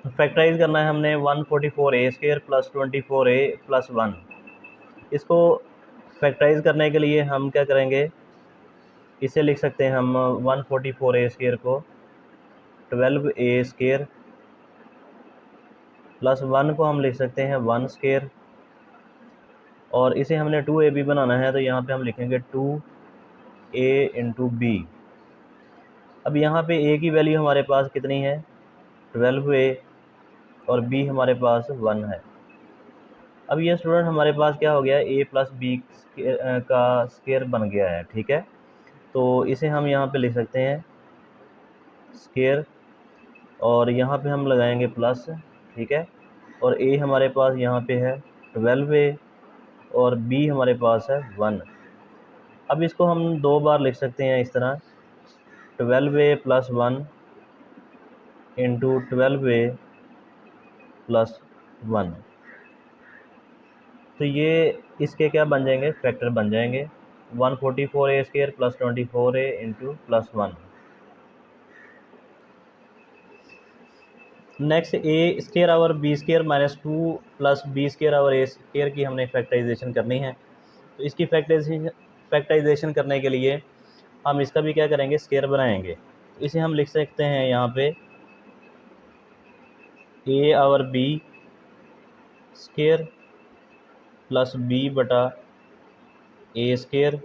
Factorise करना है हमने 144a² प्लस 24a प्लस 1। इसको फैक्टराइज करने के लिए हम क्या करेंगे, इसे लिख सकते हैं हम 144a² को 12a² प्लस 1 को हम लिख सकते हैं 1²। और इसे हमने 2ab बनाना है तो यहाँ पे हम लिखेंगे 2a इंटू बी। अब यहाँ पे a की वैल्यू हमारे पास कितनी है 12a और b हमारे पास 1 है। अब ये स्टूडेंट हमारे पास क्या हो गया, a प्लस बी का स्क्वायर बन गया है। ठीक है, तो इसे हम यहाँ पे लिख सकते हैं स्क्वायर और यहाँ पे हम लगाएंगे प्लस। ठीक है, और a हमारे पास यहाँ पे है 12a और b हमारे पास है 1। अब इसको हम दो बार लिख सकते हैं इस तरह 12a plus 1 into 12a plus 1। तो ये इसके क्या बन जाएंगे, फैक्टर बन जाएंगे 144a² plus 24a into plus 1। Next a² और b² माइनस 2 प्लस b² और a² की हमने फैक्टराइजेशन करनी है। तो इसकी फैक्टराइजेशन करने के लिए हम इसका भी क्या करेंगे, स्क्वायर बनाएंगे। इसे हम लिख सकते हैं यहाँ पे a और b स्क्वायर प्लस b बटा a²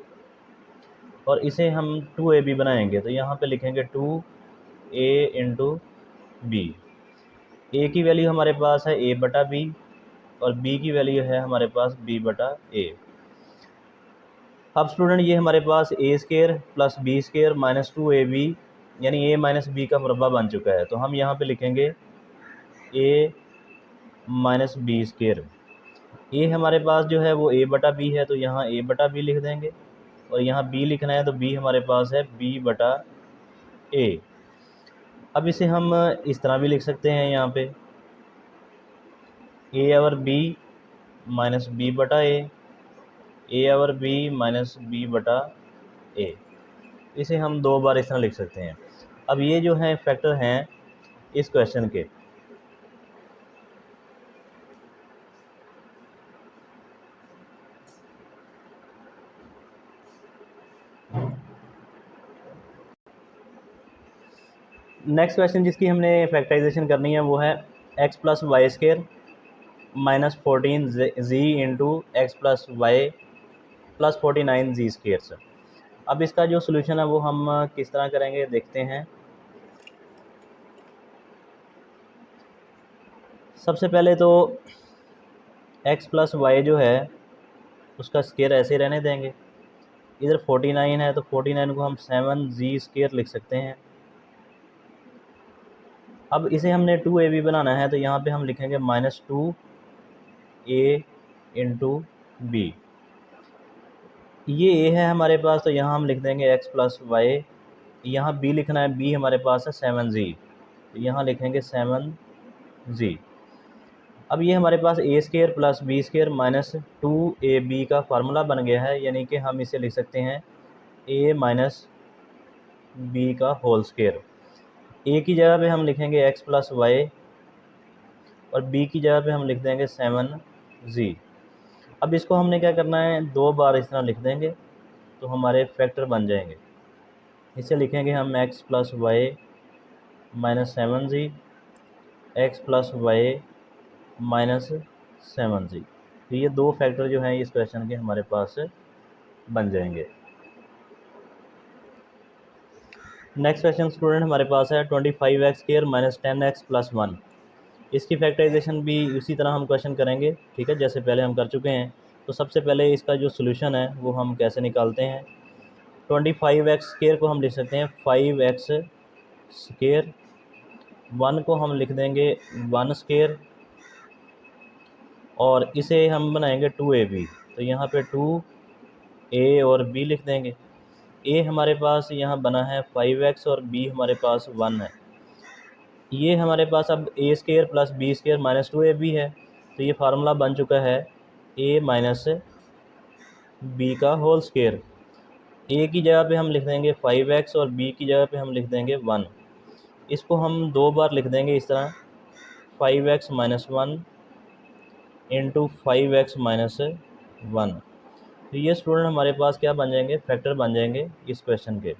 और इसे हम 2ab बनाएंगे तो यहाँ पे लिखेंगे 2a इंटू बी। ए की वैल्यू हमारे पास है a बटा b और b की वैल्यू है हमारे पास b बटा a। अब स्टूडेंट ये हमारे पास a² plus b² minus 2ab यानी a माइनस b का मुरब्बा बन चुका है। तो हम यहाँ पे लिखेंगे a माइनस b²। a हमारे पास जो है वो a बटा b है तो यहाँ a बटा b लिख देंगे और यहाँ b लिखना है तो b हमारे पास है b बटा a। अब इसे हम इस तरह भी लिख सकते हैं यहाँ पे a और b माइनस b बटा a और b माइनस b बटा a। इसे हम दो बार इस तरह लिख सकते हैं। अब ये जो है फैक्टर हैं इस क्वेश्चन के। नेक्स्ट क्वेश्चन जिसकी हमने फैक्टराइजेशन करनी है वो है x plus y² minus 14z into x plus y plus 49z²। अब इसका जो सोल्यूशन है वो हम किस तरह करेंगे देखते हैं। सबसे पहले तो x प्लस वाई जो है उसका स्क्वायर ऐसे रहने देंगे। इधर 49 है तो 49 को हम 7z² लिख सकते हैं। अब इसे हमने 2ab बनाना है तो यहाँ पे हम लिखेंगे माइनस 2a इंटू बी। ये a है हमारे पास तो यहाँ हम लिख देंगे x प्लस वाई। यहाँ b लिखना है, b हमारे पास है 7z तो यहाँ लिखेंगे 7z। अब ये हमारे पास a² plus b² minus 2ab का फार्मूला बन गया है, यानी कि हम इसे लिख सकते हैं a माइनस b का होल स्क्वायर। a की जगह पे हम लिखेंगे x प्लस वाई और b की जगह पे हम लिख देंगे 7z। अब इसको हमने क्या करना है, दो बार इस तरह लिख देंगे तो हमारे फैक्टर बन जाएंगे। इसे लिखेंगे हम x plus y minus 7z, x plus y minus 7z। तो ये दो फैक्टर जो हैं इस क्वेश्चन के हमारे पास बन जाएंगे। नेक्स्ट क्वेश्चन स्टूडेंट हमारे पास है 25x² माइनस 10x प्लस 1। इसकी फैक्टराइजेशन भी उसी तरह हम क्वेश्चन करेंगे, ठीक है, जैसे पहले हम कर चुके हैं। तो सबसे पहले इसका जो सोल्यूशन है वो हम कैसे निकालते हैं। 25x² को हम लिख सकते हैं 5x², 1 को हम लिख देंगे 1² और इसे हम बनाएंगे 2ab। तो यहाँ पे 2a और b लिख देंगे। a हमारे पास यहाँ बना है 5x और b हमारे पास 1 है। ये हमारे पास अब a² plus b² minus 2ab है तो ये फार्मूला बन चुका है a माइनस b का होल स्क्वायर। a की जगह पे हम लिख देंगे 5x और b की जगह पे हम लिख देंगे 1। इसको हम दो बार लिख देंगे इस तरह 5x-1 इंटू 5x-1। तो ये स्टूडेंट हमारे पास क्या बन जाएंगे, फैक्टर बन जाएंगे इस क्वेश्चन के।